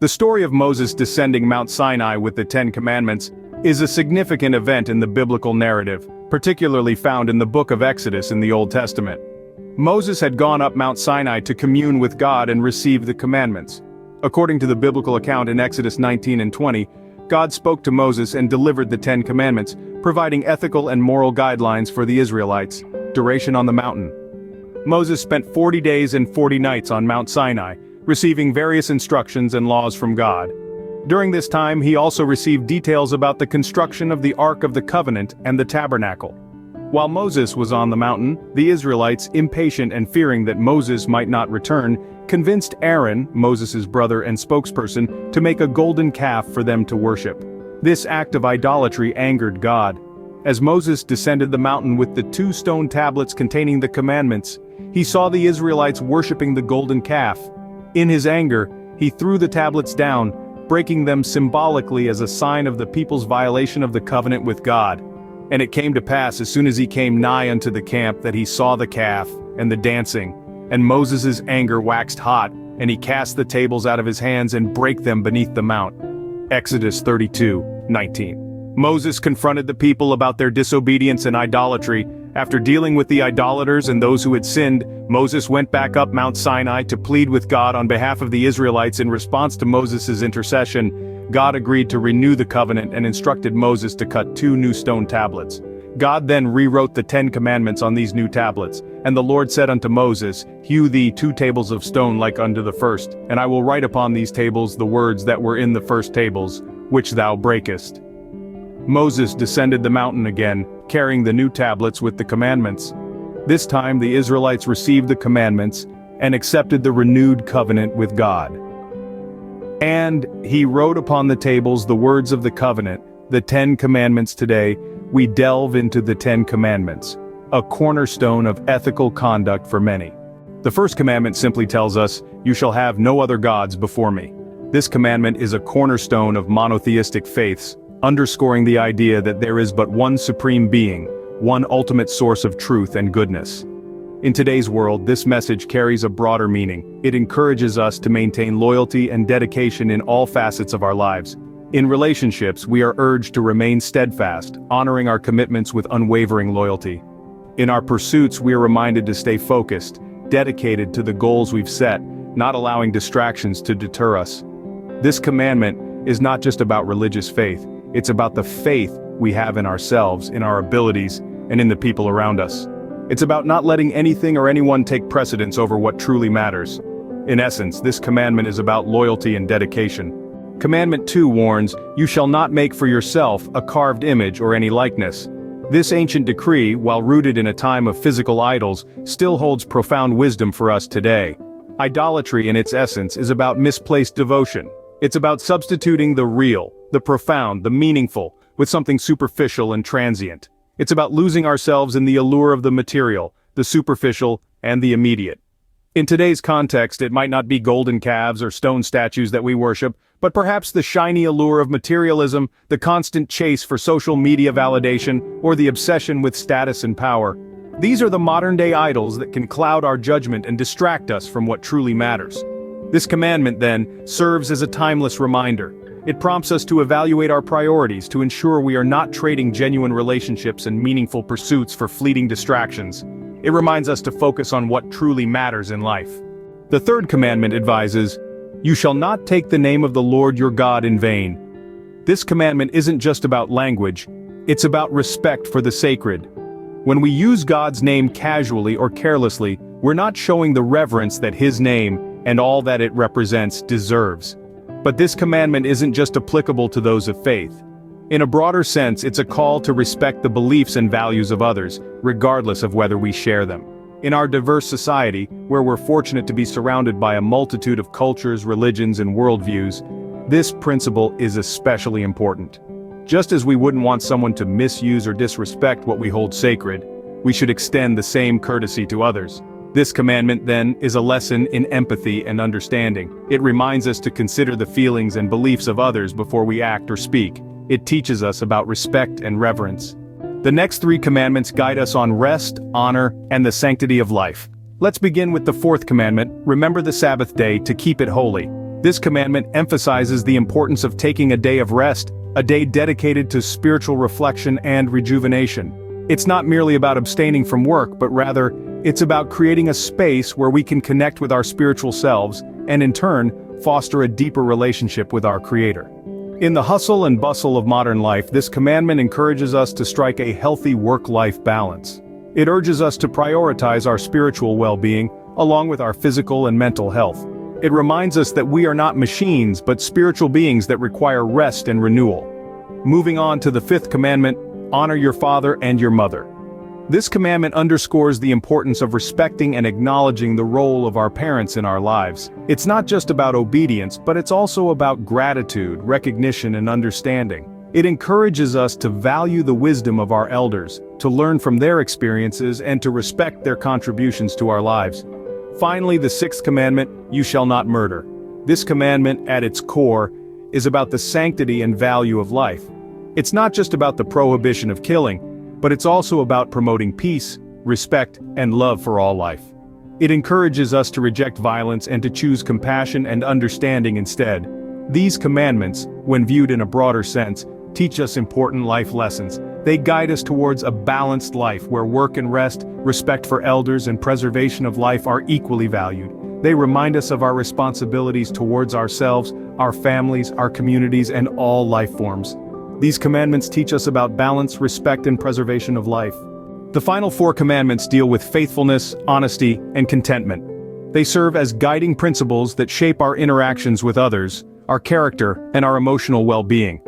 The story of Moses descending Mount Sinai with the Ten Commandments is a significant event in the biblical narrative, particularly found in the book of Exodus in the Old Testament. Moses had gone up Mount Sinai to commune with God and receive the commandments. According to the biblical account in Exodus 19 and 20, God spoke to Moses and delivered the Ten Commandments, providing ethical and moral guidelines for the Israelites. Duration on the mountain. Moses spent 40 days and 40 nights on Mount Sinai, receiving various instructions and laws from God. During this time he also received details about the construction of the Ark of the Covenant and the Tabernacle. While Moses was on the mountain, the Israelites, impatient and fearing that Moses might not return, convinced Aaron, Moses' brother and spokesperson, to make a golden calf for them to worship. This act of idolatry angered God. As Moses descended the mountain with the 2 stone tablets containing the commandments, he saw the Israelites worshiping the golden calf. In his anger, he threw the tablets down, breaking them symbolically as a sign of the people's violation of the covenant with God. And it came to pass as soon as he came nigh unto the camp that he saw the calf, and the dancing, and Moses' anger waxed hot, and he cast the tables out of his hands and brake them beneath the mount. Exodus 32:19. Moses confronted the people about their disobedience and idolatry. After dealing with the idolaters and those who had sinned, Moses went back up Mount Sinai to plead with God on behalf of the Israelites. In response to Moses' intercession, God agreed to renew the covenant and instructed Moses to cut 2 new stone tablets. God then rewrote the 10 Commandments on these new tablets. And the Lord said unto Moses, Hew thee 2 tables of stone like unto the first, and I will write upon these tables the words that were in the first tables, which thou breakest. Moses descended the mountain again, carrying the new tablets with the commandments. This time the Israelites received the commandments and accepted the renewed covenant with God. And he wrote upon the tables the words of the covenant, the 10 Commandments. Today, we delve into the 10 Commandments, a cornerstone of ethical conduct for many. The first commandment simply tells us, "You shall have no other gods before me." This commandment is a cornerstone of monotheistic faiths, underscoring the idea that there is but one supreme being, one ultimate source of truth and goodness. In today's world, this message carries a broader meaning. It encourages us to maintain loyalty and dedication in all facets of our lives. In relationships, we are urged to remain steadfast, honoring our commitments with unwavering loyalty. In our pursuits, we are reminded to stay focused, dedicated to the goals we've set, not allowing distractions to deter us. This commandment is not just about religious faith, it's about the faith we have in ourselves, in our abilities, and in the people around us. It's about not letting anything or anyone take precedence over what truly matters. In essence, this commandment is about loyalty and dedication. Commandment 2 warns, "You shall not make for yourself a carved image or any likeness." This ancient decree, while rooted in a time of physical idols, still holds profound wisdom for us today. Idolatry in its essence is about misplaced devotion. It's about substituting the real, the profound, the meaningful, with something superficial and transient. It's about losing ourselves in the allure of the material, the superficial, and the immediate. In today's context, it might not be golden calves or stone statues that we worship, but perhaps the shiny allure of materialism, the constant chase for social media validation, or the obsession with status and power. These are the modern-day idols that can cloud our judgment and distract us from what truly matters. This commandment, then, serves as a timeless reminder. It prompts us to evaluate our priorities to ensure we are not trading genuine relationships and meaningful pursuits for fleeting distractions. It reminds us to focus on what truly matters in life. The third commandment advises, "You shall not take the name of the Lord your God in vain." This commandment isn't just about language, it's about respect for the sacred. When we use God's name casually or carelessly, we're not showing the reverence that His name, and all that it represents, deserves. But this commandment isn't just applicable to those of faith. In a broader sense, it's a call to respect the beliefs and values of others, regardless of whether we share them. In our diverse society, where we're fortunate to be surrounded by a multitude of cultures, religions, and worldviews, this principle is especially important. Just as we wouldn't want someone to misuse or disrespect what we hold sacred, we should extend the same courtesy to others. This commandment, then, is a lesson in empathy and understanding. It reminds us to consider the feelings and beliefs of others before we act or speak. It teaches us about respect and reverence. The next 3 commandments guide us on rest, honor, and the sanctity of life. Let's begin with the 4th commandment, remember the Sabbath day to keep it holy. This commandment emphasizes the importance of taking a day of rest, a day dedicated to spiritual reflection and rejuvenation. It's not merely about abstaining from work, but rather, it's about creating a space where we can connect with our spiritual selves, and in turn, foster a deeper relationship with our Creator. In the hustle and bustle of modern life, this commandment encourages us to strike a healthy work-life balance. It urges us to prioritize our spiritual well-being, along with our physical and mental health. It reminds us that we are not machines, but spiritual beings that require rest and renewal. Moving on to the fifth commandment, honor your father and your mother. This commandment underscores the importance of respecting and acknowledging the role of our parents in our lives. It's not just about obedience, but it's also about gratitude, recognition, and understanding. It encourages us to value the wisdom of our elders, to learn from their experiences, and to respect their contributions to our lives. Finally, the sixth commandment, you shall not murder. This commandment, at its core, is about the sanctity and value of life. It's not just about the prohibition of killing, but it's also about promoting peace, respect, and love for all life. It encourages us to reject violence and to choose compassion and understanding instead. These commandments, when viewed in a broader sense, teach us important life lessons. They guide us towards a balanced life where work and rest, respect for elders, and preservation of life are equally valued. They remind us of our responsibilities towards ourselves, our families, our communities, and all life forms. These commandments teach us about balance, respect, and preservation of life. The final four commandments deal with faithfulness, honesty, and contentment. They serve as guiding principles that shape our interactions with others, our character, and our emotional well-being.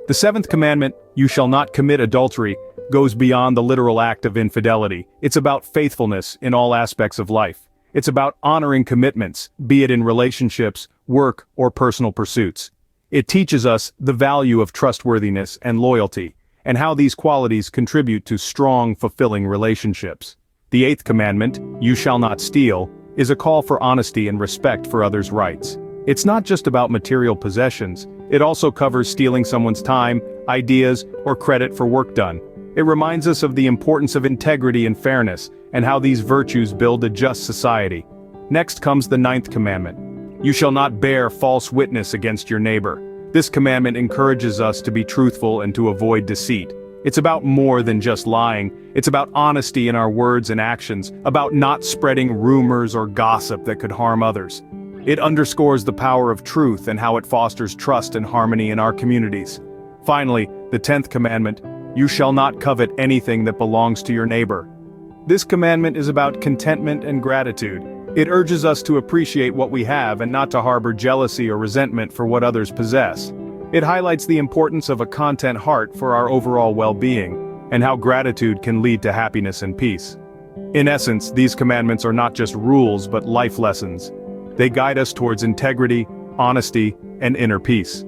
The seventh commandment, you shall not commit adultery, goes beyond the literal act of infidelity. It's about faithfulness in all aspects of life. It's about honoring commitments, be it in relationships, work, or personal pursuits. It teaches us the value of trustworthiness and loyalty, and how these qualities contribute to strong, fulfilling relationships. The eighth commandment, you shall not steal, is a call for honesty and respect for others' rights. It's not just about material possessions, it also covers stealing someone's time, ideas, or credit for work done. It reminds us of the importance of integrity and fairness, and how these virtues build a just society. Next comes the ninth commandment. You shall not bear false witness against your neighbor. This commandment encourages us to be truthful and to avoid deceit. It's about more than just lying. It's about honesty in our words and actions, about not spreading rumors or gossip that could harm others. It underscores the power of truth and how it fosters trust and harmony in our communities. Finally, the 10th commandment, you shall not covet anything that belongs to your neighbor. This commandment is about contentment and gratitude. It urges us to appreciate what we have and not to harbor jealousy or resentment for what others possess. It highlights the importance of a content heart for our overall well-being, and how gratitude can lead to happiness and peace. In essence, these commandments are not just rules but life lessons. They guide us towards integrity, honesty, and inner peace.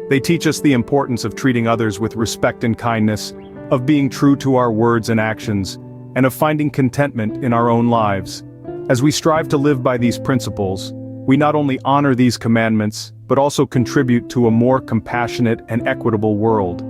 They teach us the importance of treating others with respect and kindness, of being true to our words and actions, and of finding contentment in our own lives. As we strive to live by these principles, we not only honor these commandments, but also contribute to a more compassionate and equitable world.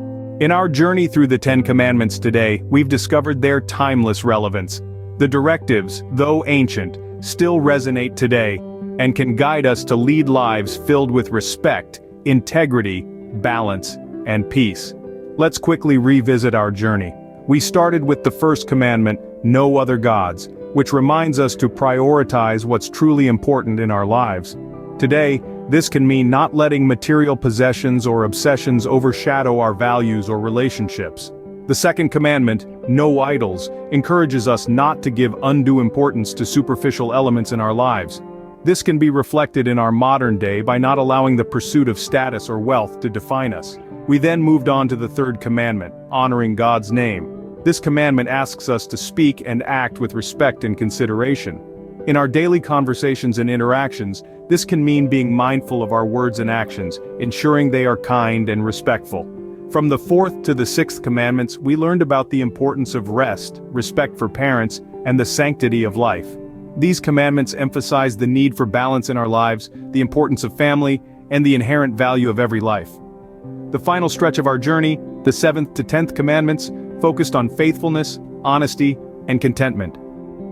In our journey through the 10 Commandments today, we've discovered their timeless relevance. The directives, though ancient, still resonate today, and can guide us to lead lives filled with respect, integrity, balance, and peace. Let's quickly revisit our journey. We started with the first commandment, no other gods, which reminds us to prioritize what's truly important in our lives. Today, this can mean not letting material possessions or obsessions overshadow our values or relationships. The second commandment, no idols, encourages us not to give undue importance to superficial elements in our lives. This can be reflected in our modern day by not allowing the pursuit of status or wealth to define us. We then moved on to the third commandment, honoring God's name. This commandment asks us to speak and act with respect and consideration. In our daily conversations and interactions, this can mean being mindful of our words and actions, ensuring they are kind and respectful. From the fourth to the sixth commandments, we learned about the importance of rest, respect for parents, and the sanctity of life. These commandments emphasize the need for balance in our lives, the importance of family, and the inherent value of every life. The final stretch of our journey, the 7th to 10th commandments, focused on faithfulness, honesty, and contentment.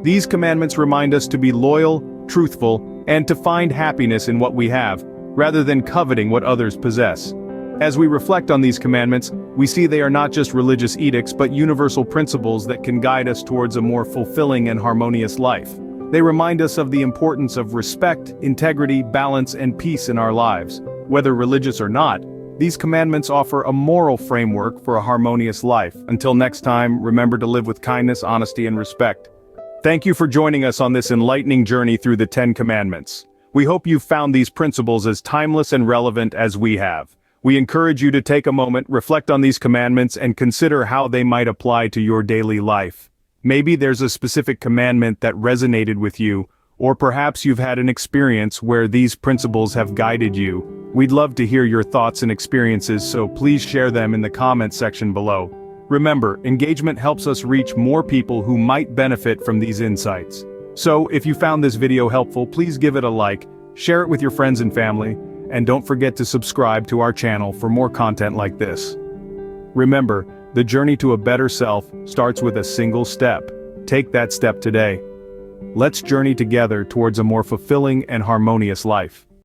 These commandments remind us to be loyal, truthful, and to find happiness in what we have. rather than coveting what others possess. As we reflect on these commandments, we see they are not just religious edicts but universal principles that can guide us towards a more fulfilling and harmonious life. They remind us of the importance of respect, integrity, balance, and peace in our lives. Whether religious or not, these commandments offer a moral framework for a harmonious life. Until next time, remember to live with kindness, honesty, and respect. Thank you for joining us on this enlightening journey through the 10 Commandments. We hope you've found these principles as timeless and relevant as we have. We encourage you to take a moment, reflect on these commandments, and consider how they might apply to your daily life. Maybe there's a specific commandment that resonated with you, or perhaps you've had an experience where these principles have guided you. We'd love to hear your thoughts and experiences, so please share them in the comments section below. Remember, engagement helps us reach more people who might benefit from these insights. So, if you found this video helpful, please give it a like, share it with your friends and family, and don't forget to subscribe to our channel for more content like this. Remember, the journey to a better self starts with a single step. Take that step today. Let's journey together towards a more fulfilling and harmonious life.